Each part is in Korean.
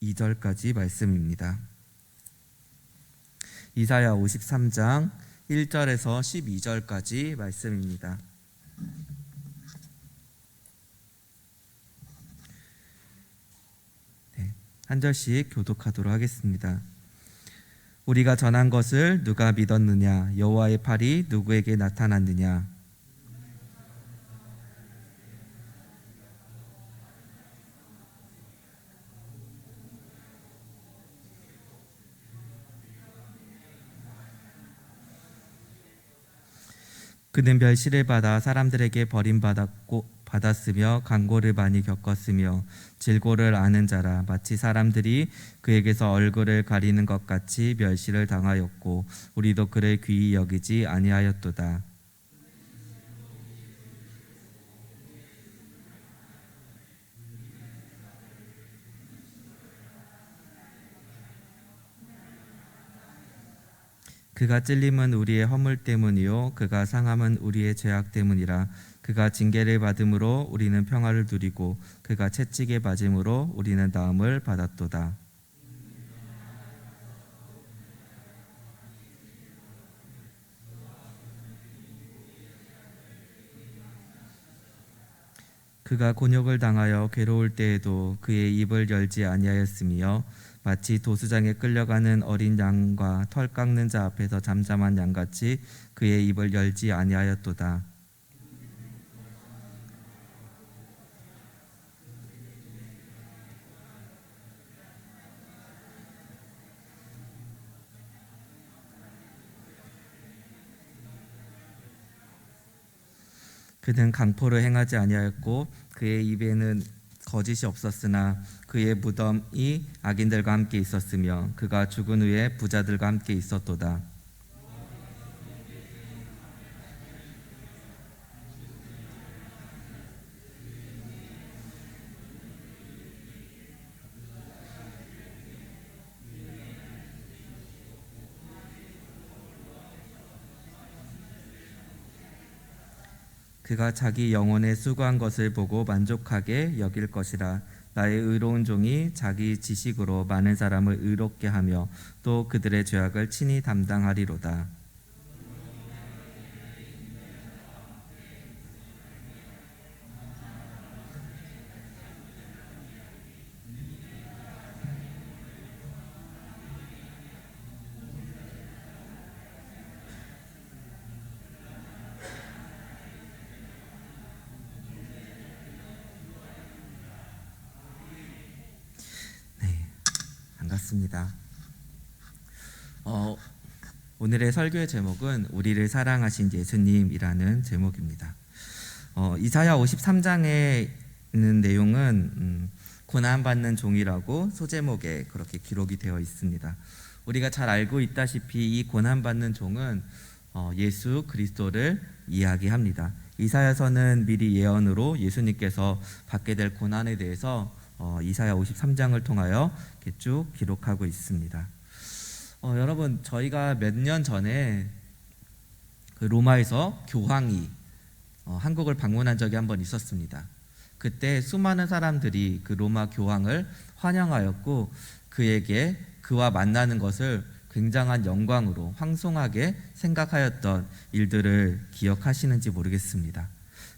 2절까지 말씀입니다. 이사야 53장 1절에서 12절까지 말씀입니다. 한 절씩 교독하도록 하겠습니다. 우리가 전한 것을 누가 믿었느냐? 여호와의 팔이 누구에게 나타났느냐? 그는 멸시를 받아 사람들에게 버림받았으며 간고를 많이 겪었으며 질고를 아는 자라. 마치 사람들이 그에게서 얼굴을 가리는 것 같이 멸시를 당하였고 우리도 그를 귀히 여기지 아니하였도다. 그가 찔림은 우리의 허물 때문이요 그가 상함은 우리의 죄악 때문이라. 그가 징계를 받음으로 우리는 평화를 누리고 그가 채찍에 맞음으로 우리는 나음을 받았도다. 그가 곤욕을 당하여 괴로울 때에도 그의 입을 열지 아니하였으며 마치 도수장에 끌려가는 어린 양과 털 깎는 자 앞에서 잠잠한 양같이 그의 입을 열지 아니하였도다. 그는 강포를 행하지 아니하였고 그의 입에는 거짓이 없었으나 그의 무덤이 악인들과 함께 있었으며 그가 죽은 후에 부자들과 함께 있었도다. 그가 자기 영혼에 수고한 것을 보고 만족하게 여길 것이라. 나의 의로운 종이 자기 지식으로 많은 사람을 의롭게 하며 또 그들의 죄악을 친히 담당하리로다. 반갑습니다. 오늘의 설교의 제목은 우리를 사랑하신 예수님이라는 제목입니다. 이사야 53장에 있는 내용은 고난받는 종이라고 소제목에 그렇게 기록이 되어 있습니다. 우리가 잘 알고 있다시피 이 고난받는 종은 예수 그리스도를 이야기합니다. 이사야서는 미리 예언으로 예수님께서 받게 될 고난에 대해서 이사야 53장을 통하여 이렇게 쭉 기록하고 있습니다. 여러분, 저희가 몇 년 전에 그 로마에서 교황이 한국을 방문한 적이 한번 있었습니다. 그때 수많은 사람들이 그 로마 교황을 환영하였고 그에게 그와 만나는 것을 굉장한 영광으로 황송하게 생각하였던 일들을 기억하시는지 모르겠습니다.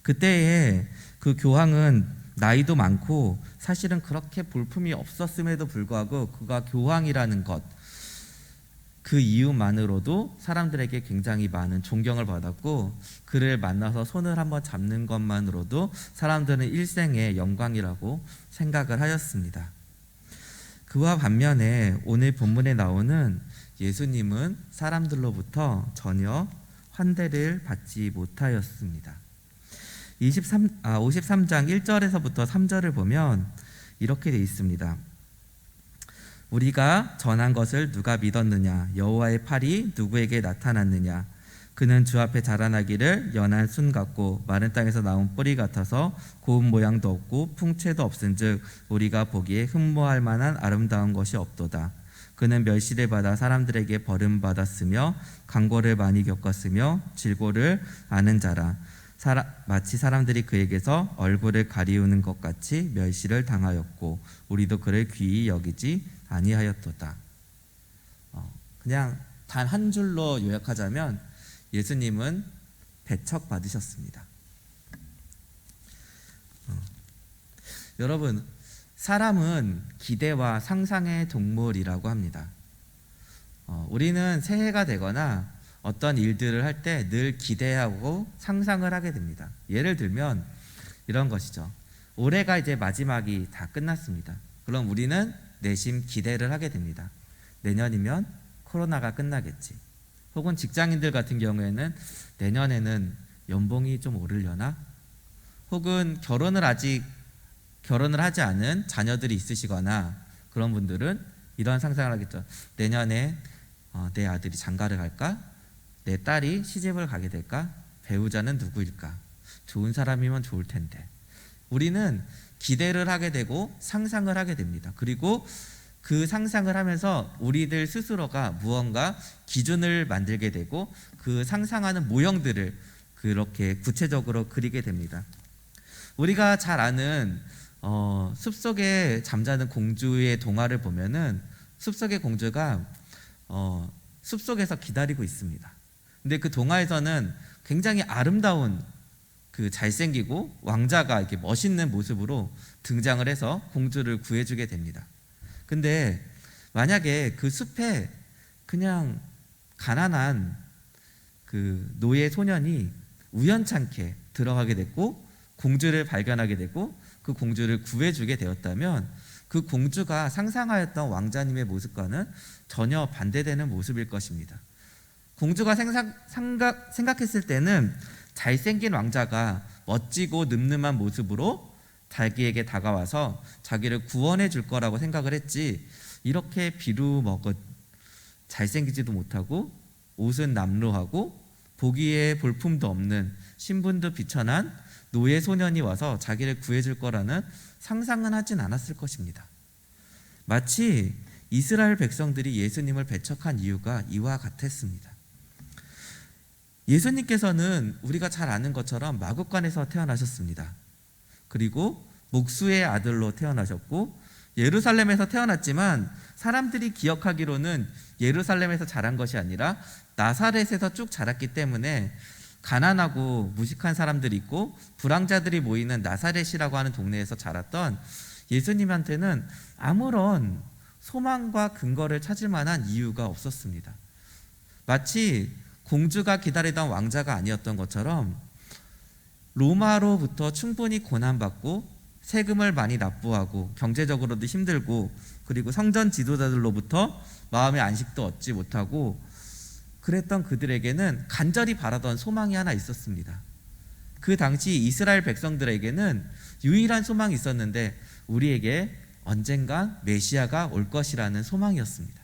그때에 그 교황은 나이도 많고 사실은 그렇게 볼품이 없었음에도 불구하고 그가 교황이라는 것, 그 이유만으로도 사람들에게 굉장히 많은 존경을 받았고 그를 만나서 손을 한번 잡는 것만으로도 사람들은 일생의 영광이라고 생각을 하였습니다. 그와 반면에 오늘 본문에 나오는 예수님은 사람들로부터 전혀 환대를 받지 못하였습니다. 53장 1절에서부터 3절을 보면 이렇게 되어 있습니다. 우리가 전한 것을 누가 믿었느냐? 여호와의 팔이 누구에게 나타났느냐? 그는 주 앞에 자라나기를 연한 순 같고 마른 땅에서 나온 뿌리 같아서 고운 모양도 없고 풍채도 없은즉 우리가 보기에 흠모할 만한 아름다운 것이 없도다. 그는 멸시를 받아 사람들에게 버림받았으며 간고를 많이 겪었으며 질고를 아는 자라. 마치 사람들이 그에게서 얼굴을 가리우는 것 같이 멸시를 당하였고 우리도 그를 귀히 여기지 아니하였도다. 그냥 단 한 줄로 요약하자면 예수님은 배척받으셨습니다. 여러분, 사람은 기대와 상상의 동물이라고 합니다. 우리는 새해가 되거나 어떤 일들을 할 때 늘 기대하고 상상을 하게 됩니다. 예를 들면 이런 것이죠. 올해가 이제 마지막이 다 끝났습니다. 그럼 우리는 내심 기대를 하게 됩니다. 내년이면 코로나가 끝나겠지. 혹은 직장인들 같은 경우에는 내년에는 연봉이 좀 오르려나? 혹은 결혼을 하지 않은 자녀들이 있으시거나 그런 분들은 이런 상상을 하겠죠. 내년에 내 아들이 장가를 갈까? 내 딸이 시집을 가게 될까? 배우자는 누구일까? 좋은 사람이면 좋을 텐데. 우리는 기대를 하게 되고 상상을 하게 됩니다. 그리고 그 상상을 하면서 우리들 스스로가 무언가 기준을 만들게 되고 그 상상하는 모형들을 그렇게 구체적으로 그리게 됩니다. 우리가 잘 아는 숲속에 잠자는 공주의 동화를 보면은 숲속의 공주가 숲속에서 기다리고 있습니다. 근데 그 동화에서는 굉장히 아름다운 그 잘생기고 왕자가 이렇게 멋있는 모습으로 등장을 해서 공주를 구해주게 됩니다. 근데 만약에 그 숲에 그냥 가난한 그 노예 소년이 우연찮게 들어가게 됐고 공주를 발견하게 되고 그 공주를 구해주게 되었다면 그 공주가 상상하였던 왕자님의 모습과는 전혀 반대되는 모습일 것입니다. 공주가 생각했을 때는 잘생긴 왕자가 멋지고 늠름한 모습으로 자기에게 다가와서 자기를 구원해 줄 거라고 생각을 했지, 이렇게 비루먹은 잘생기지도 못하고 옷은 남루하고 보기에 볼품도 없는 신분도 비천한 노예 소년이 와서 자기를 구해줄 거라는 상상은 하진 않았을 것입니다. 마치 이스라엘 백성들이 예수님을 배척한 이유가 이와 같았습니다. 예수님께서는 우리가 잘 아는 것처럼 마구간에서 태어나셨습니다. 그리고 목수의 아들로 태어나셨고 예루살렘에서 태어났지만 사람들이 기억하기로는 예루살렘에서 자란 것이 아니라 나사렛에서 쭉 자랐기 때문에 가난하고 무식한 사람들이 있고 불황자들이 모이는 나사렛이라고 하는 동네에서 자랐던 예수님한테는 아무런 소망과 근거를 찾을 만한 이유가 없었습니다. 마치 공주가 기다리던 왕자가 아니었던 것처럼 로마로부터 충분히 고난받고 세금을 많이 납부하고 경제적으로도 힘들고 그리고 성전 지도자들로부터 마음의 안식도 얻지 못하고 그랬던 그들에게는 간절히 바라던 소망이 하나 있었습니다. 그 당시 이스라엘 백성들에게는 유일한 소망이 있었는데 우리에게 언젠가 메시아가 올 것이라는 소망이었습니다.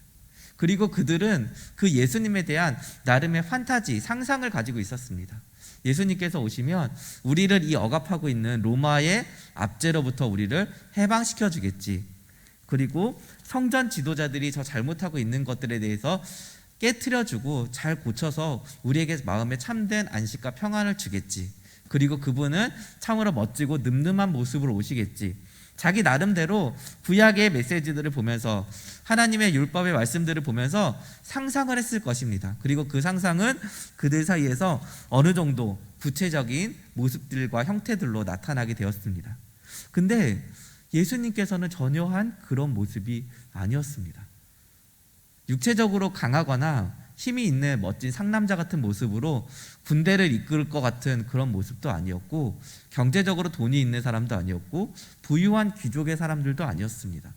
그리고 그들은 그 예수님에 대한 나름의 판타지, 상상을 가지고 있었습니다. 예수님께서 오시면 우리를 이 억압하고 있는 로마의 압제로부터 우리를 해방시켜 주겠지. 그리고 성전 지도자들이 저 잘못하고 있는 것들에 대해서 깨트려주고 잘 고쳐서 우리에게 마음에 참된 안식과 평안을 주겠지. 그리고 그분은 참으로 멋지고 늠름한 모습으로 오시겠지. 자기 나름대로 구약의 메시지들을 보면서 하나님의 율법의 말씀들을 보면서 상상을 했을 것입니다. 그리고 그 상상은 그들 사이에서 어느 정도 구체적인 모습들과 형태들로 나타나게 되었습니다. 근데 예수님께서는 전혀 그런 모습이 아니었습니다. 육체적으로 강하거나 힘이 있는 멋진 상남자 같은 모습으로 군대를 이끌 것 같은 그런 모습도 아니었고 경제적으로 돈이 있는 사람도 아니었고 부유한 귀족의 사람들도 아니었습니다.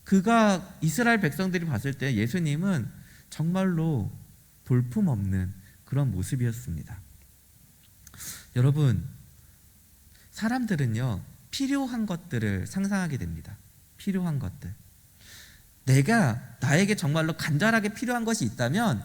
그가 이스라엘 백성들이 봤을 때 예수님은 정말로 볼품없는 그런 모습이었습니다. 여러분, 사람들은요 필요한 것들을 상상하게 됩니다. 필요한 것들. 나에게 정말로 간절하게 필요한 것이 있다면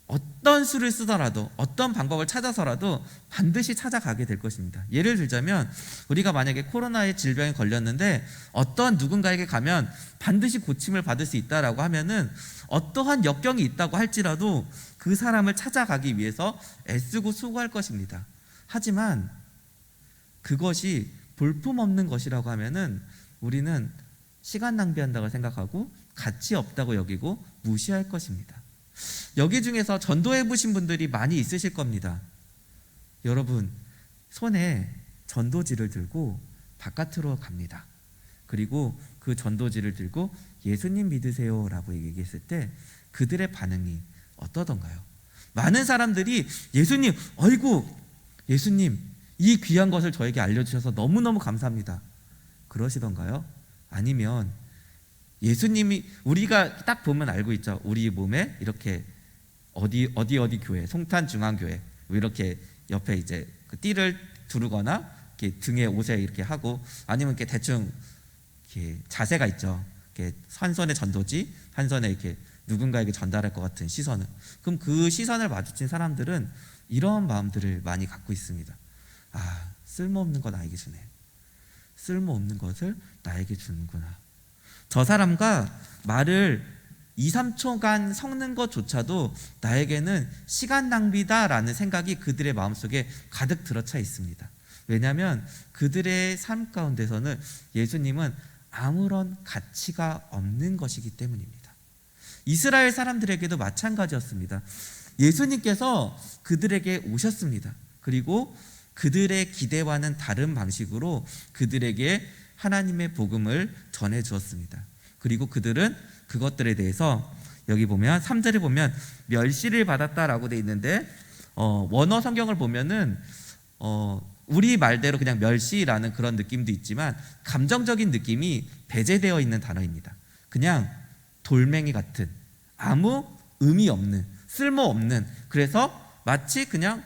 어떤 수를 쓰더라도 어떤 방법을 찾아서라도 반드시 찾아가게 될 것입니다. 예를 들자면 우리가 만약에 코로나의 질병에 걸렸는데 어떤 누군가에게 가면 반드시 고침을 받을 수 있다라고 하면은 어떠한 역경이 있다고 할지라도 그 사람을 찾아가기 위해서 애쓰고 수고할 것입니다. 하지만 그것이 볼품없는 것이라고 하면은 우리는 시간 낭비한다고 생각하고 가치 없다고 여기고 무시할 것입니다. 여기 중에서 전도해 보신 분들이 많이 있으실 겁니다. 여러분, 손에 전도지를 들고 바깥으로 갑니다. 그리고 그 전도지를 들고 예수님 믿으세요 라고 얘기했을 때 그들의 반응이 어떠던가요? 많은 사람들이 예수님, 어이구 예수님 이 귀한 것을 저에게 알려주셔서 너무너무 감사합니다 그러시던가요? 아니면 예수님이, 우리가 딱 보면 알고 있죠. 우리 몸에 이렇게 어디 교회, 송탄중앙교회 이렇게 옆에 이제 그 띠를 두르거나 이렇게 등에 옷에 이렇게 하고, 아니면 이렇게 대충 이렇게 자세가 있죠. 이렇게 한 손에 전도지, 한 손에 이렇게 누군가에게 전달할 것 같은 시선을. 그럼 그 시선을 마주친 사람들은 이런 마음들을 많이 갖고 있습니다. 아, 쓸모없는 거 나에게 주네. 쓸모없는 것을 나에게 주는구나. 저 사람과 말을 2, 3초간 섞는 것조차도 나에게는 시간 낭비다라는 생각이 그들의 마음속에 가득 들어차 있습니다. 왜냐하면 그들의 삶 가운데서는 예수님은 아무런 가치가 없는 것이기 때문입니다. 이스라엘 사람들에게도 마찬가지였습니다. 예수님께서 그들에게 오셨습니다. 그리고 그들의 기대와는 다른 방식으로 그들에게 하나님의 복음을 전해 주었습니다. 그리고 그들은 그것들에 대해서 여기 보면 3절에 보면 멸시를 받았다라고 돼 있는데, 원어 성경을 보면은 우리 말대로 그냥 멸시라는 그런 느낌도 있지만 감정적인 느낌이 배제되어 있는 단어입니다. 그냥 돌멩이 같은, 아무 의미 없는, 쓸모없는, 그래서 마치 그냥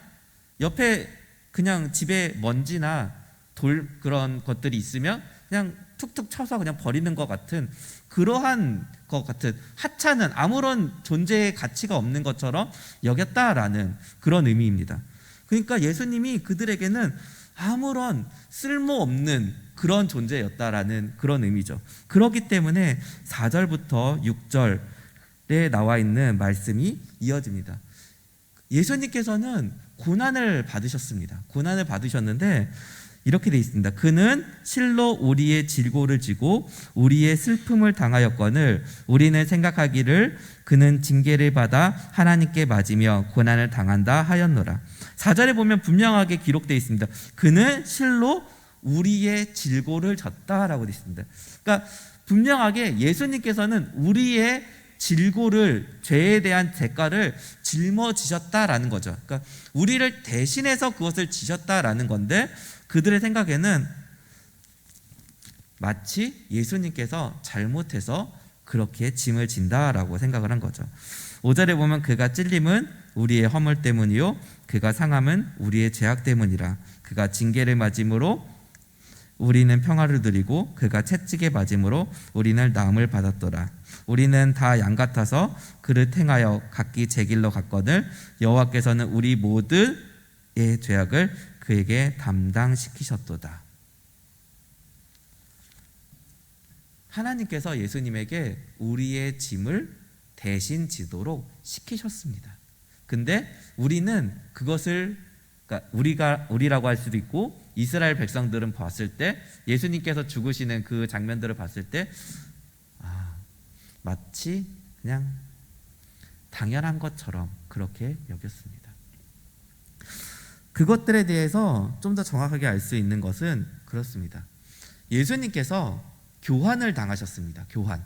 옆에 그냥 집에 먼지나 돌 그런 것들이 있으면 그냥 툭툭 쳐서 그냥 버리는 것 같은, 그러한 것 같은 하찮은, 아무런 존재의 가치가 없는 것처럼 여겼다라는 그런 의미입니다. 그러니까 예수님이 그들에게는 아무런 쓸모없는 그런 존재였다라는 그런 의미죠. 그렇기 때문에 4절부터 6절에 나와 있는 말씀이 이어집니다. 예수님께서는 고난을 받으셨습니다. 고난을 받으셨는데 이렇게 되어 있습니다. 그는 실로 우리의 질고를 지고 우리의 슬픔을 당하였거늘 우리는 생각하기를 그는 징계를 받아 하나님께 맞으며 고난을 당한다 하였노라. 4절에 보면 분명하게 기록되어 있습니다. 그는 실로 우리의 질고를 졌다라고 되어 있습니다. 그러니까 분명하게 예수님께서는 우리의 질고를, 죄에 대한 대가를 짊어지셨다라는 거죠. 그러니까 우리를 대신해서 그것을 지셨다라는 건데, 그들의 생각에는 마치 예수님께서 잘못해서 그렇게 짐을 진다라고 생각을 한 거죠. 5절에 보면 그가 찔림은 우리의 허물 때문이요 그가 상함은 우리의 죄악 때문이라. 그가 징계를 맞음으로 우리는 평화를 누리고 그가 채찍에 맞음으로 우리는 나음을 받았더라. 우리는 다 양 같아서 그를 행하여 각기 제 길로 갔거늘 여호와께서는 우리 모두의 죄악을 그에게 담당시키셨도다. 하나님께서 예수님에게 우리의 짐을 대신 지도록 시키셨습니다. 근데 우리는 그것을, 그러니까 우리라고 할 수도 있고 이스라엘 백성들은 봤을 때, 예수님께서 죽으시는 그 장면들을 봤을 때 마치 그냥 당연한 것처럼 그렇게 여겼습니다. 그것들에 대해서 좀 더 정확하게 알 수 있는 것은 그렇습니다. 예수님께서 교환을 당하셨습니다. 교환.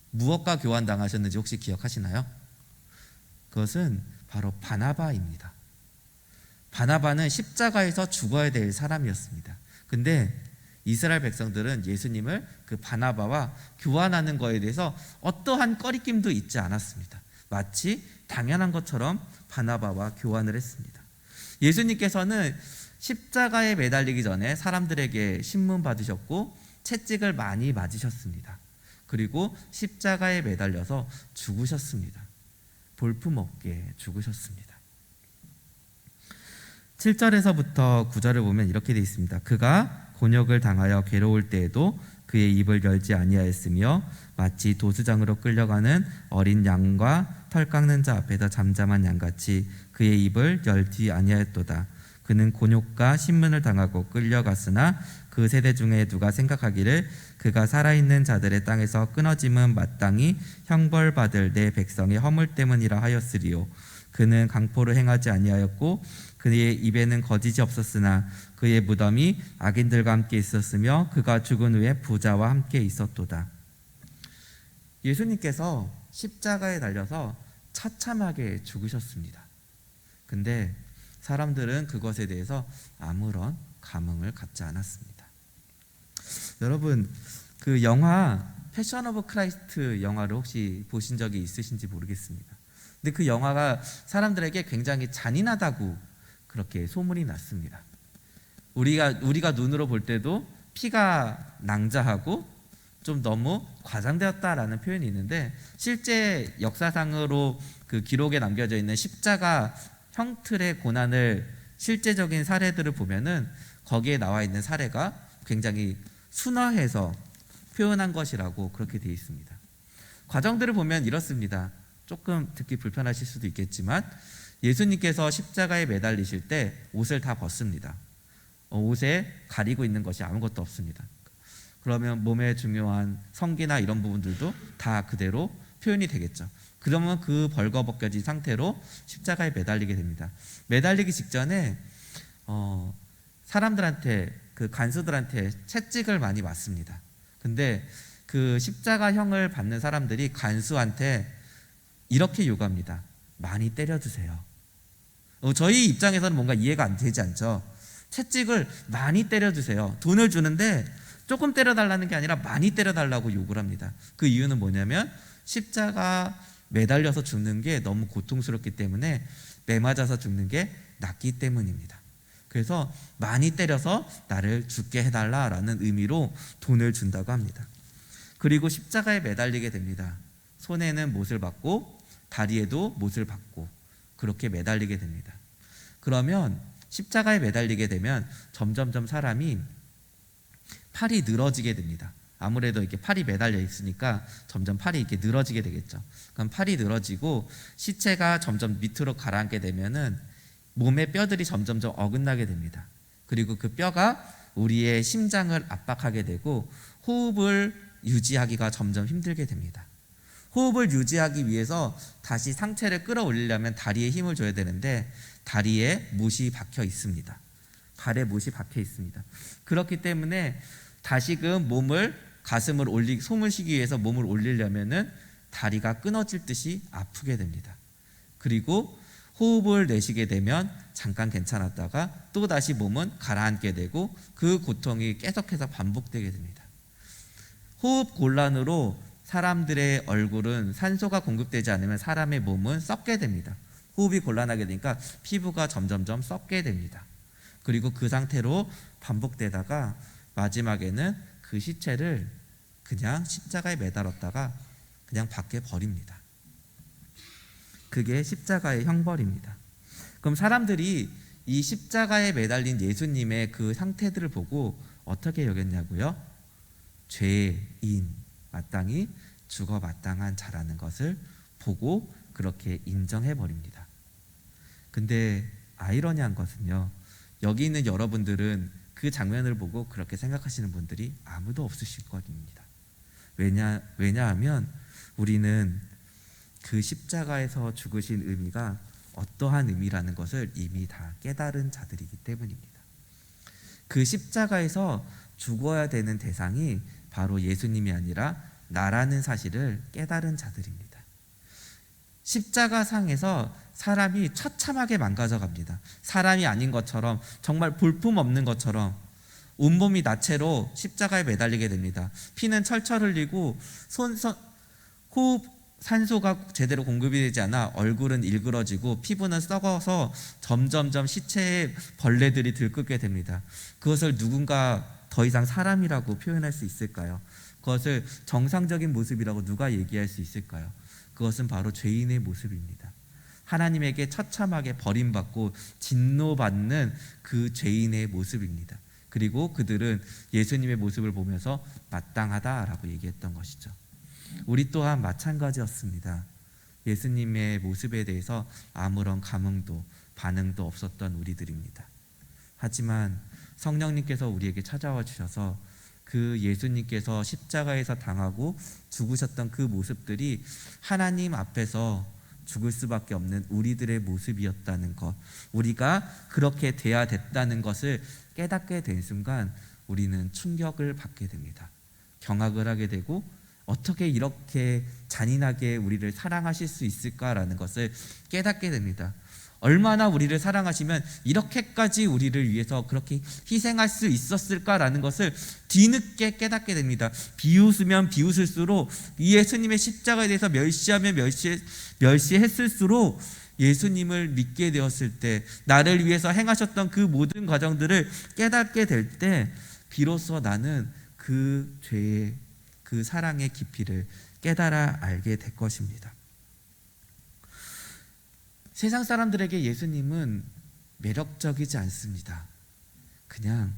무엇과 교환 당하셨는지 혹시 기억하시나요? 그것은 바로 바나바입니다. 바나바는 십자가에서 죽어야 될 사람이었습니다. 근데 이스라엘 백성들은 예수님을 그 바나바와 교환하는 것에 대해서 어떠한 꺼리낌도 있지 않았습니다. 마치 당연한 것처럼 바나바와 교환을 했습니다. 예수님께서는 십자가에 매달리기 전에 사람들에게 신문 받으셨고 채찍을 많이 맞으셨습니다. 그리고 십자가에 매달려서 죽으셨습니다. 볼품없게 죽으셨습니다. 7절에서부터 9절을 보면 이렇게 되어 있습니다. 그가 곤욕을 당하여 괴로울 때에도 그의 입을 열지 아니하였으며 마치 도수장으로 끌려가는 어린 양과 털 깎는 자 앞에서 잠잠한 양같이 그의 입을 열지 아니하였도다. 그는 곤욕과 신문을 당하고 끌려갔으나 그 세대 중에 누가 생각하기를 그가 살아있는 자들의 땅에서 끊어짐은 마땅히 형벌받을 내 백성의 허물 때문이라 하였으리요. 그는 강포를 행하지 아니하였고 그의 입에는 거짓이 없었으나 그의 무덤이 악인들과 함께 있었으며 그가 죽은 후에 부자와 함께 있었도다. 예수님께서 십자가에 달려서 처참하게 죽으셨습니다. 근데 사람들은 그것에 대해서 아무런 감흥을 갖지 않았습니다. 여러분, 그 영화 패션 오브 크라이스트 영화를 혹시 보신 적이 있으신지 모르겠습니다. 근데 그 영화가 사람들에게 굉장히 잔인하다고 그렇게 소문이 났습니다. 우리가 눈으로 볼 때도 피가 낭자하고 좀 너무 과장되었다라는 표현이 있는데, 실제 역사상으로 그 기록에 남겨져 있는 십자가 형틀의 고난을 실제적인 사례들을 보면은 거기에 나와 있는 사례가 굉장히 순화해서 표현한 것이라고 그렇게 되어 있습니다. 과정들을 보면 이렇습니다. 조금 듣기 불편하실 수도 있겠지만 예수님께서 십자가에 매달리실 때 옷을 다 벗습니다. 옷에 가리고 있는 것이 아무것도 없습니다. 그러면 몸의 중요한 성기나 이런 부분들도 다 그대로 표현이 되겠죠. 그러면 그 벌거벗겨진 상태로 십자가에 매달리게 됩니다. 매달리기 직전에 사람들한테, 그 간수들한테 채찍을 많이 맞습니다. 근데 그 십자가형을 받는 사람들이 간수한테 이렇게 요구합니다. 많이 때려주세요. 저희 입장에서는 뭔가 이해가 안 되지 않죠. 채찍을 많이 때려주세요. 돈을 주는데 조금 때려달라는 게 아니라 많이 때려달라고 요구를 합니다. 그 이유는 뭐냐면 십자가 매달려서 죽는 게 너무 고통스럽기 때문에 매맞아서 죽는 게 낫기 때문입니다. 그래서 많이 때려서 나를 죽게 해달라라는 의미로 돈을 준다고 합니다. 그리고 십자가에 매달리게 됩니다. 손에는 못을 받고 다리에도 못을 받고 그렇게 매달리게 됩니다. 그러면 십자가에 매달리게 되면 점점점 사람이 팔이 늘어지게 됩니다. 아무래도 이렇게 팔이 매달려 있으니까 점점 팔이 이렇게 늘어지게 되겠죠. 그럼 팔이 늘어지고 시체가 점점 밑으로 가라앉게 되면은 몸의 뼈들이 점점점 어긋나게 됩니다. 그리고 그 뼈가 우리의 심장을 압박하게 되고 호흡을 유지하기가 점점 힘들게 됩니다. 호흡을 유지하기 위해서 다시 상체를 끌어올리려면 다리에 힘을 줘야 되는데 다리에 못이 박혀 있습니다. 발에 못이 박혀 있습니다. 그렇기 때문에 다시금 가슴을 숨을 쉬기 위해서 몸을 올리려면은 다리가 끊어질 듯이 아프게 됩니다. 그리고 호흡을 내쉬게 되면 잠깐 괜찮았다가 또 다시 몸은 가라앉게 되고 그 고통이 계속해서 반복되게 됩니다. 호흡 곤란으로 사람들의 얼굴은 산소가 공급되지 않으면 사람의 몸은 썩게 됩니다. 호흡이 곤란하게 되니까 피부가 점점점 썩게 됩니다. 그리고 그 상태로 반복되다가 마지막에는 그 시체를 그냥 십자가에 매달았다가 그냥 밖에 버립니다. 그게 십자가의 형벌입니다. 그럼 사람들이 이 십자가에 매달린 예수님의 그 상태들을 보고 어떻게 여겼냐고요? 죄인, 마땅히 죽어 마땅한 자라는 것을 보고 그렇게 인정해 버립니다. 근데 아이러니한 것은요, 여기 있는 여러분들은 그 장면을 보고 그렇게 생각하시는 분들이 아무도 없으실 것입니다. 왜냐하면 우리는 그 십자가에서 죽으신 의미가 어떠한 의미라는 것을 이미 다 깨달은 자들이기 때문입니다. 그 십자가에서 죽어야 되는 대상이 바로 예수님이 아니라 나라는 사실을 깨달은 자들입니다. 십자가 상에서 사람이 처참하게 망가져갑니다. 사람이 아닌 것처럼, 정말 볼품없는 것처럼 온몸이 나체로 십자가에 매달리게 됩니다. 피는 철철 흘리고 호흡 산소가 제대로 공급이 되지 않아 얼굴은 일그러지고 피부는 썩어서 점점점 시체에 벌레들이 들끓게 됩니다. 그것을 누군가 더 이상 사람이라고 표현할 수 있을까요? 그것을 정상적인 모습이라고 누가 얘기할 수 있을까요? 그것은 바로 죄인의 모습입니다. 하나님에게 처참하게 버림받고 진노받는 그 죄인의 모습입니다. 그리고 그들은 예수님의 모습을 보면서 마땅하다라고 얘기했던 것이죠. 우리 또한 마찬가지였습니다. 예수님의 모습에 대해서 아무런 감흥도 반응도 없었던 우리들입니다. 하지만 성령님께서 우리에게 찾아와 주셔서 그 예수님께서 십자가에서 당하고 죽으셨던 그 모습들이 하나님 앞에서 죽을 수밖에 없는 우리들의 모습이었다는 것, 우리가 그렇게 돼야 됐다는 것을 깨닫게 된 순간 우리는 충격을 받게 됩니다. 경악을 하게 되고 어떻게 이렇게 잔인하게 우리를 사랑하실 수 있을까라는 것을 깨닫게 됩니다. 얼마나 우리를 사랑하시면 이렇게까지 우리를 위해서 그렇게 희생할 수 있었을까라는 것을 뒤늦게 깨닫게 됩니다. 비웃으면 비웃을수록 이 예수님의 십자가에 대해서 멸시하면 멸시했을수록 예수님을 믿게 되었을 때, 나를 위해서 행하셨던 그 모든 과정들을 깨닫게 될 때 비로소 나는 그 죄의, 그 사랑의 깊이를 깨달아 알게 될 것입니다. 세상 사람들에게 예수님은 매력적이지 않습니다. 그냥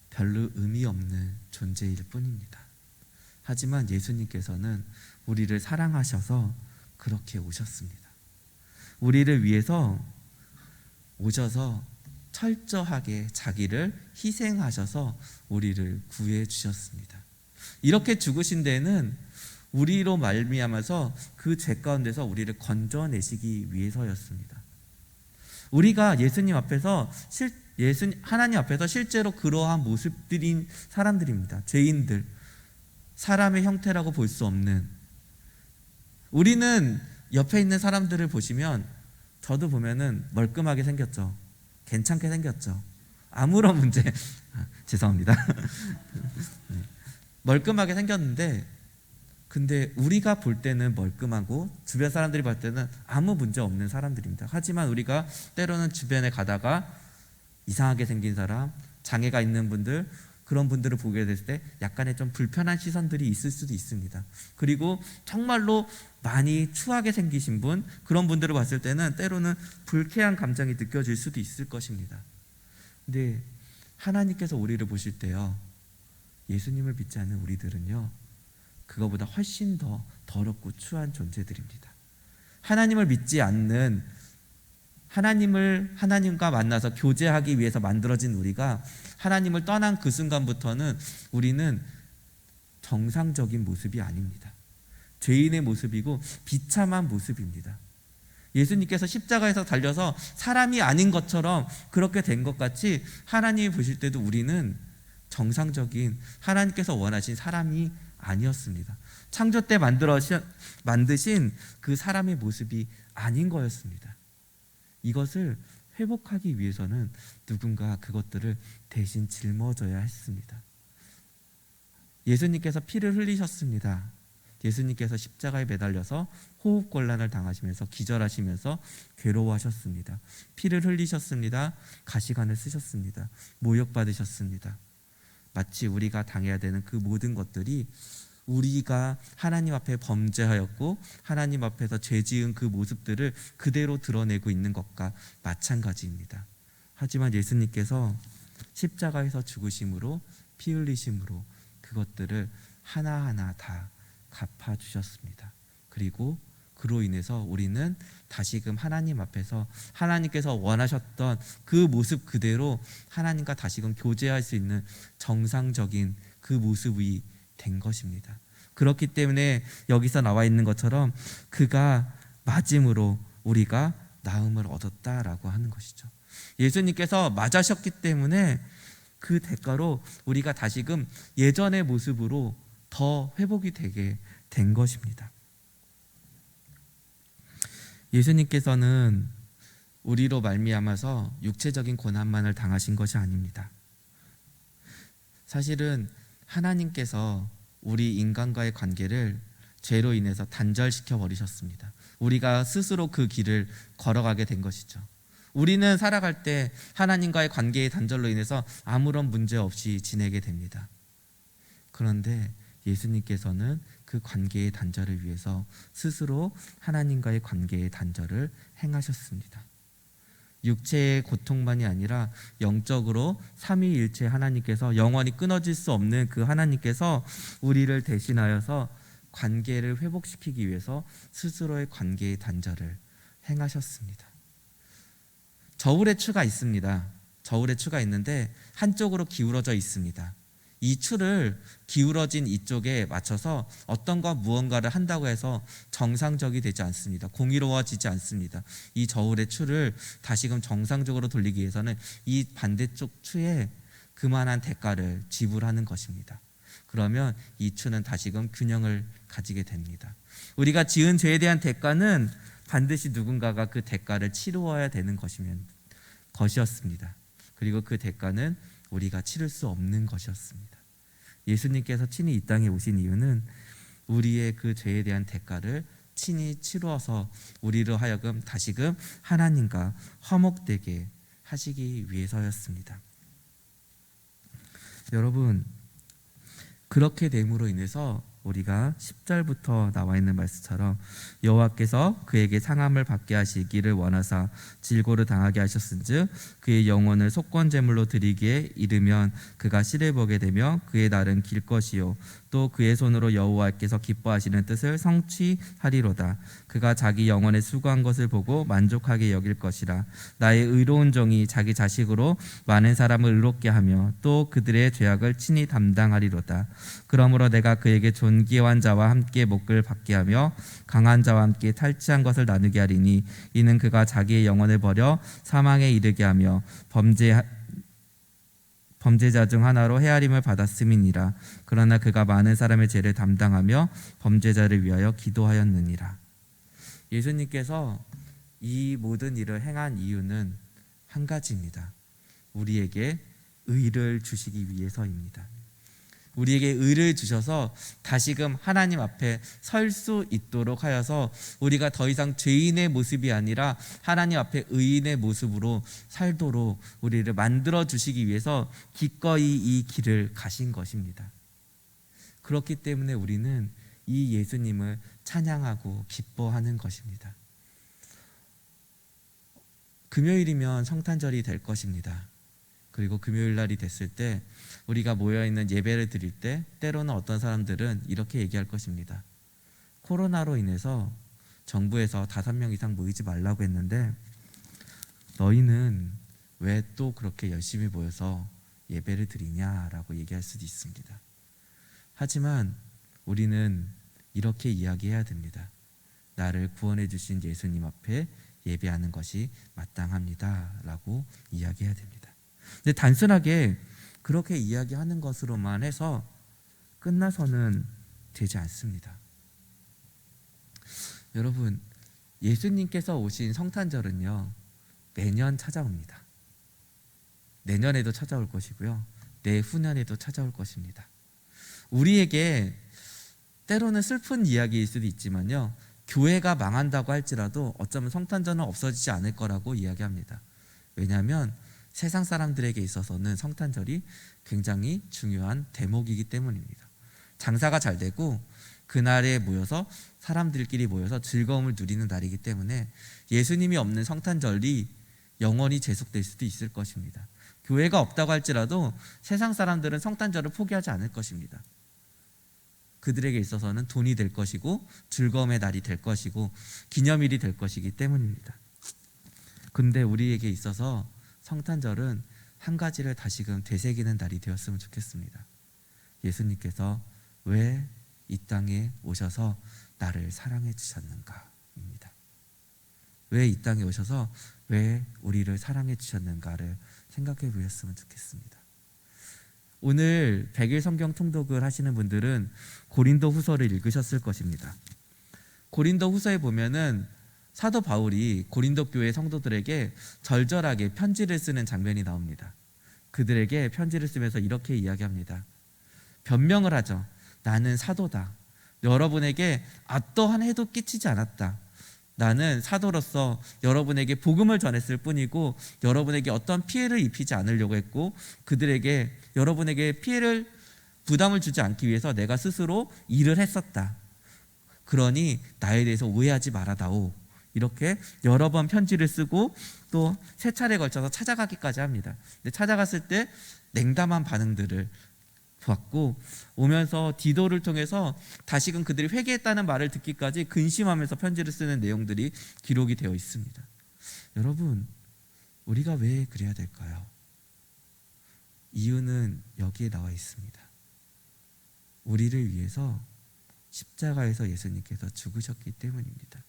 별로 의미 없는 존재일 뿐입니다. 하지만 예수님께서는 우리를 사랑하셔서 그렇게 오셨습니다. 우리를 위해서 오셔서 철저하게 자기를 희생하셔서 우리를 구해 주셨습니다. 이렇게 죽으신 데는 우리로 말미암아서 그 죄 가운데서 우리를 건져내시기 위해서였습니다. 우리가 예수님 앞에서 하나님 앞에서 실제로 그러한 모습들인 사람들입니다. 죄인들, 사람의 형태라고 볼 수 없는. 우리는 옆에 있는 사람들을 보시면, 저도 보면은 멀끔하게 생겼죠. 괜찮게 생겼죠. 아무런 문제 죄송합니다. 멀끔하게 생겼는데, 근데 우리가 볼 때는 멀끔하고 주변 사람들이 볼 때는 아무 문제 없는 사람들입니다. 하지만 우리가 때로는 주변에 가다가 이상하게 생긴 사람, 장애가 있는 분들, 그런 분들을 보게 됐을 때 약간의 좀 불편한 시선들이 있을 수도 있습니다. 그리고 정말로 많이 추하게 생기신 분, 그런 분들을 봤을 때는 때로는 불쾌한 감정이 느껴질 수도 있을 것입니다. 근데 하나님께서 우리를 보실 때요, 예수님을 믿지 않는 우리들은요, 그거보다 훨씬 더 더럽고 추한 존재들입니다. 하나님을 믿지 않는, 하나님과 만나서 교제하기 위해서 만들어진 우리가 하나님을 떠난 그 순간부터는 우리는 정상적인 모습이 아닙니다. 죄인의 모습이고 비참한 모습입니다. 예수님께서 십자가에서 달려서 사람이 아닌 것처럼 그렇게 된 것 같이 하나님이 보실 때도 우리는 정상적인, 하나님께서 원하신 사람이 아니었습니다. 창조 때 만드신 그 사람의 모습이 아닌 거였습니다. 이것을 회복하기 위해서는 누군가 그것들을 대신 짊어져야 했습니다. 예수님께서 피를 흘리셨습니다. 예수님께서 십자가에 매달려서 호흡곤란을 당하시면서 기절하시면서 괴로워하셨습니다. 피를 흘리셨습니다. 가시관을 쓰셨습니다. 모욕받으셨습니다. 마치 우리가 당해야 되는 그 모든 것들이 우리가 하나님 앞에 범죄하였고 하나님 앞에서 죄 지은 그 모습들을 그대로 드러내고 있는 것과 마찬가지입니다. 하지만 예수님께서 십자가에서 죽으심으로, 피 흘리심으로 그것들을 하나하나 다 갚아주셨습니다. 그리고 그로 인해서 우리는 다시금 하나님 앞에서 하나님께서 원하셨던 그 모습 그대로 하나님과 다시금 교제할 수 있는 정상적인 그 모습이 된 것입니다. 그렇기 때문에 여기서 나와 있는 것처럼 그가 맞음으로 우리가 나음을 얻었다라고 하는 것이죠. 예수님께서 맞으셨기 때문에 그 대가로 우리가 다시금 예전의 모습으로 더 회복이 되게 된 것입니다. 예수님께서는 우리로 말미암아서 육체적인 고난만을 당하신 것이 아닙니다. 사실은 하나님께서 우리 인간과의 관계를 죄로 인해서 단절시켜 버리셨습니다. 우리가 스스로 그 길을 걸어가게 된 것이죠. 우리는 살아갈 때 하나님과의 관계의 단절로 인해서 아무런 문제 없이 지내게 됩니다. 그런데 예수님께서는 그 관계의 단절을 위해서 스스로 하나님과의 관계의 단절을 행하셨습니다. 육체의 고통만이 아니라 영적으로 삼위일체 하나님께서, 영원히 끊어질 수 없는 그 하나님께서 우리를 대신하여서 관계를 회복시키기 위해서 스스로의 관계의 단절을 행하셨습니다. 저울의 추가 있습니다. 저울의 추가 있는데 한쪽으로 기울어져 있습니다. 이 추를 기울어진 이쪽에 맞춰서 어떤 것 무언가를 한다고 해서 정상적이 되지 않습니다. 공의로워지지 않습니다. 이 저울의 추를 다시금 정상적으로 돌리기 위해서는 이 반대쪽 추에 그만한 대가를 지불하는 것입니다. 그러면 이 추는 다시금 균형을 가지게 됩니다. 우리가 지은 죄에 대한 대가는 반드시 누군가가 그 대가를 치루어야 되는 것이었습니다. 그리고 그 대가는 우리가 치를 수 없는 것이었습니다. 예수님께서 친히 이 땅에 오신 이유는 우리의 그 죄에 대한 대가를 친히 치루어서 우리로 하여금 다시금 하나님과 화목되게 하시기 위해서였습니다. 여러분, 그렇게 됨으로 인해서 우리가 10절부터 나와 있는 말씀처럼 여호와께서 그에게 상함을 받게 하시기를 원하사 질고를 당하게 하셨은즉 그의 영혼을 속건제물로 드리기에 이르면 그가 씨를 보게 되며 그의 날은 길 것이요 또 그의 손으로 여호와께서 기뻐하시는 뜻을 성취하리로다. 그가 자기 영혼에 수고한 것을 보고 만족하게 여길 것이라. 나의 의로운 종이 자기 자식으로 많은 사람을 의롭게 하며 또 그들의 죄악을 친히 담당하리로다. 그러므로 내가 그에게 존귀한 자와 함께 목을 받게 하며 강한 자와 함께 탈취한 것을 나누게 하리니 이는 그가 자기의 영혼을 버려 사망에 이르게 하며 범죄자 중 하나로 헤아림을 받았음이니라. 그러나 그가 많은 사람의 죄를 담당하며 범죄자를 위하여 기도하였느니라. 예수님께서 이 모든 일을 행한 이유는 한 가지입니다. 우리에게 의를 주시기 위해서입니다. 우리에게 의를 주셔서 다시금 하나님 앞에 설 수 있도록 하여서 우리가 더 이상 죄인의 모습이 아니라 하나님 앞에 의인의 모습으로 살도록 우리를 만들어 주시기 위해서 기꺼이 이 길을 가신 것입니다. 그렇기 때문에 우리는 이 예수님을 찬양하고 기뻐하는 것입니다. 금요일이면 성탄절이 될 것입니다. 그리고 금요일 날이 됐을 때 우리가 모여있는 예배를 드릴 때 때로는 어떤 사람들은 이렇게 얘기할 것입니다. 코로나로 인해서 정부에서 5명 이상 모이지 말라고 했는데 너희는 왜 또 그렇게 열심히 모여서 예배를 드리냐라고 얘기할 수도 있습니다. 하지만 우리는 이렇게 이야기해야 됩니다. 나를 구원해 주신 예수님 앞에 예배하는 것이 마땅합니다 라고 이야기해야 됩니다. 근데 단순하게 그렇게 이야기하는 것으로만 해서 끝나서는 되지 않습니다. 여러분, 예수님께서 오신 성탄절은요 매년 찾아옵니다. 내년에도 찾아올 것이고요 내후년에도 찾아올 것입니다. 우리에게 때로는 슬픈 이야기일 수도 있지만요 교회가 망한다고 할지라도 어쩌면 성탄절은 없어지지 않을 거라고 이야기합니다. 왜냐하면 세상 사람들에게 있어서는 성탄절이 굉장히 중요한 대목이기 때문입니다. 장사가 잘 되고 그날에 모여서 사람들끼리 모여서 즐거움을 누리는 날이기 때문에 예수님이 없는 성탄절이 영원히 계속될 수도 있을 것입니다. 교회가 없다고 할지라도 세상 사람들은 성탄절을 포기하지 않을 것입니다. 그들에게 있어서는 돈이 될 것이고 즐거움의 날이 될 것이고 기념일이 될 것이기 때문입니다. 근데 우리에게 있어서 성탄절은 한 가지를 다시금 되새기는 날이 되었으면 좋겠습니다. 예수님께서 왜 이 땅에 오셔서 나를 사랑해 주셨는가입니다. 왜 이 땅에 오셔서 왜 우리를 사랑해 주셨는가를 생각해 보셨으면 좋겠습니다. 오늘 100일 성경 통독을 하시는 분들은 고린도 후서를 읽으셨을 것입니다. 고린도 후서에 보면은 사도 바울이 고린도 교회 성도들에게 절절하게 편지를 쓰는 장면이 나옵니다. 그들에게 편지를 쓰면서 이렇게 이야기합니다. 변명을 하죠. 나는 사도다. 여러분에게 어떠한 해도 끼치지 않았다. 나는 사도로서 여러분에게 복음을 전했을 뿐이고 여러분에게 어떤 피해를 입히지 않으려고 했고 그들에게 여러분에게 부담을 주지 않기 위해서 내가 스스로 일을 했었다. 그러니 나에 대해서 오해하지 말아다오. 이렇게 여러 번 편지를 쓰고 또 3차례에 걸쳐서 찾아가기까지 합니다. 근데 찾아갔을 때 냉담한 반응들을 받고 오면서 디도를 통해서 다시금 그들이 회개했다는 말을 듣기까지 근심하면서 편지를 쓰는 내용들이 기록이 되어 있습니다. 여러분, 우리가 왜 그래야 될까요? 이유는 여기에 나와 있습니다. 우리를 위해서 십자가에서 예수님께서 죽으셨기 때문입니다.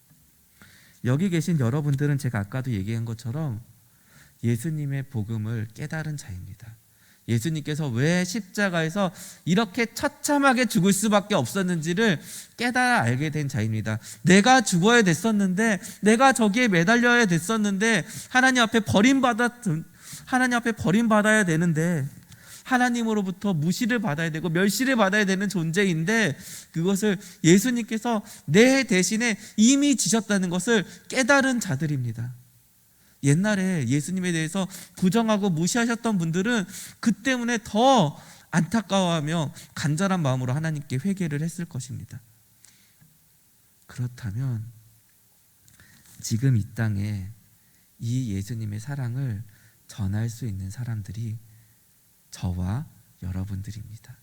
여기 계신 여러분들은 제가 아까도 얘기한 것처럼 예수님의 복음을 깨달은 자입니다. 예수님께서 왜 십자가에서 이렇게 처참하게 죽을 수밖에 없었는지를 깨달아 알게 된 자입니다. 내가 죽어야 됐었는데, 내가 저기에 매달려야 됐었는데, 하나님 앞에 버림받아야 되는데, 하나님으로부터 무시를 받아야 되고 멸시를 받아야 되는 존재인데, 그것을 예수님께서 내 대신에 이미 지셨다는 것을 깨달은 자들입니다. 옛날에 예수님에 대해서 부정하고 무시하셨던 분들은 그 때문에 더 안타까워하며 간절한 마음으로 하나님께 회개를 했을 것입니다. 그렇다면 지금 이 땅에 이 예수님의 사랑을 전할 수 있는 사람들이 저와 여러분들입니다.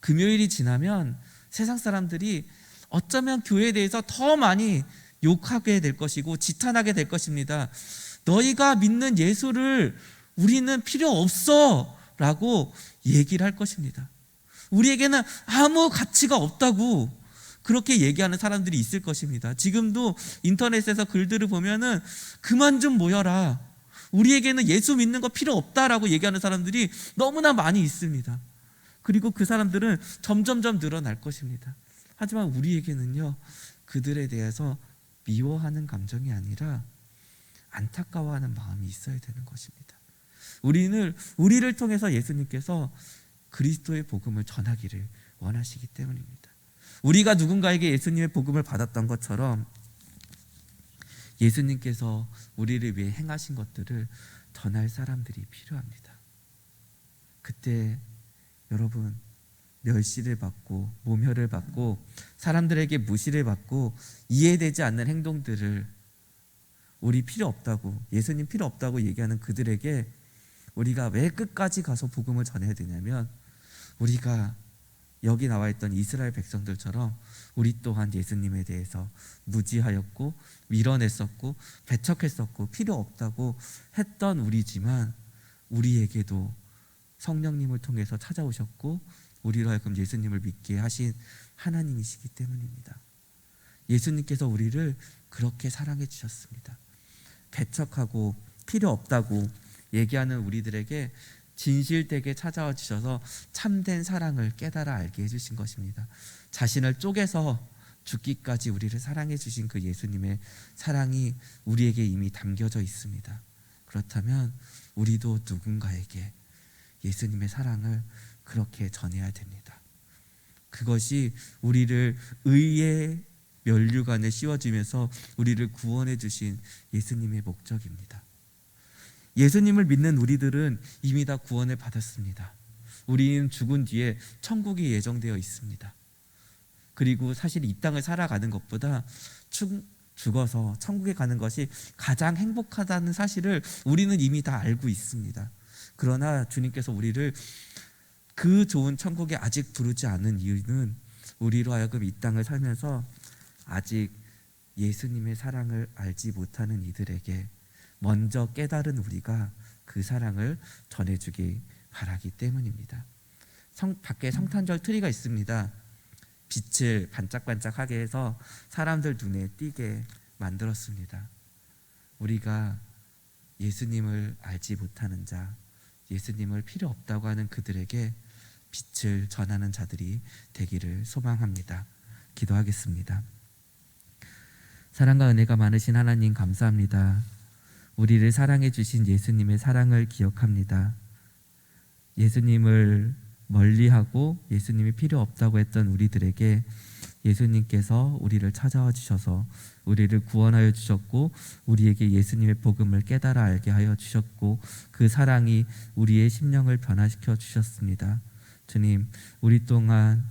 금요일이 지나면 세상 사람들이 어쩌면 교회에 대해서 더 많이 욕하게 될 것이고 지탄하게 될 것입니다. 너희가 믿는 예수를 우리는 필요 없어 라고 얘기를 할 것입니다. 우리에게는 아무 가치가 없다고 그렇게 얘기하는 사람들이 있을 것입니다. 지금도 인터넷에서 글들을 보면은 그만 좀 모여라, 우리에게는 예수 믿는 거 필요 없다라고 얘기하는 사람들이 너무나 많이 있습니다. 그리고 그 사람들은 점점점 늘어날 것입니다. 하지만 우리에게는요, 그들에 대해서 미워하는 감정이 아니라 안타까워하는 마음이 있어야 되는 것입니다. 우리를 통해서 예수님께서 그리스도의 복음을 전하기를 원하시기 때문입니다. 우리가 누군가에게 예수님의 복음을 받았던 것처럼 예수님께서 우리를 위해 행하신 것들을 전할 사람들이 필요합니다. 그때 여러분, 멸시를 받고 모멸을 받고 사람들에게 무시를 받고 이해되지 않는 행동들을 우리 필요 없다고, 예수님 필요 없다고 얘기하는 그들에게 우리가 왜 끝까지 가서 복음을 전해야 되냐면, 우리가 여기 나와 있던 이스라엘 백성들처럼 우리 또한 예수님에 대해서 무지하였고 밀어냈었고 배척했었고 필요 없다고 했던 우리지만, 우리에게도 성령님을 통해서 찾아오셨고 우리로 하여금 예수님을 믿게 하신 하나님이시기 때문입니다. 예수님께서 우리를 그렇게 사랑해 주셨습니다. 배척하고 필요 없다고 얘기하는 우리들에게 진실되게 찾아와 주셔서 참된 사랑을 깨달아 알게 해주신 것입니다. 자신을 쪼개서 죽기까지 우리를 사랑해 주신 그 예수님의 사랑이 우리에게 이미 담겨져 있습니다. 그렇다면 우리도 누군가에게 예수님의 사랑을 그렇게 전해야 됩니다. 그것이 우리를 의의 면류관에 씌워주면서 우리를 구원해 주신 예수님의 목적입니다. 예수님을 믿는 우리들은 이미 다 구원을 받았습니다. 우리는 죽은 뒤에 천국이 예정되어 있습니다. 그리고 사실 이 땅을 살아가는 것보다 죽어서 천국에 가는 것이 가장 행복하다는 사실을 우리는 이미 다 알고 있습니다. 그러나 주님께서 우리를 그 좋은 천국에 아직 부르지 않은 이유는 우리로 하여금 이 땅을 살면서 아직 예수님의 사랑을 알지 못하는 이들에게 먼저 깨달은 우리가 그 사랑을 전해주기 바라기 때문입니다. 밖에 성탄절 트리가 있습니다. 빛을 반짝반짝하게 해서 사람들 눈에 띄게 만들었습니다. 우리가 예수님을 알지 못하는 자, 예수님을 필요 없다고 하는 그들에게 빛을 전하는 자들이 되기를 소망합니다. 기도하겠습니다. 사랑과 은혜가 많으신 하나님, 감사합니다. 우리를 사랑해 주신 예수님의 사랑을 기억합니다. 예수님을 멀리하고 예수님이 필요 없다고 했던 우리들에게 예수님께서 우리를 찾아와 주셔서 우리를 구원하여 주셨고, 우리에게 예수님의 복음을 깨달아 알게 하여 주셨고, 그 사랑이 우리의 심령을 변화시켜 주셨습니다. 주님, 우리 또한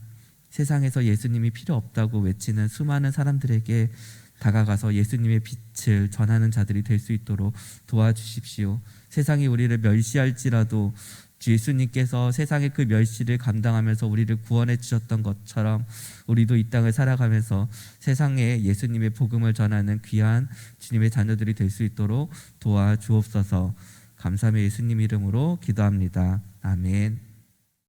세상에서 예수님이 필요 없다고 외치는 수많은 사람들에게 다가가서 예수님의 빛을 전하는 자들이 될 수 있도록 도와주십시오. 세상이 우리를 멸시할지라도 주 예수님께서 세상의 그 멸시를 감당하면서 우리를 구원해 주셨던 것처럼 우리도 이 땅을 살아가면서 세상에 예수님의 복음을 전하는 귀한 주님의 자녀들이 될 수 있도록 도와주옵소서. 감사함의 예수님 이름으로 기도합니다. 아멘.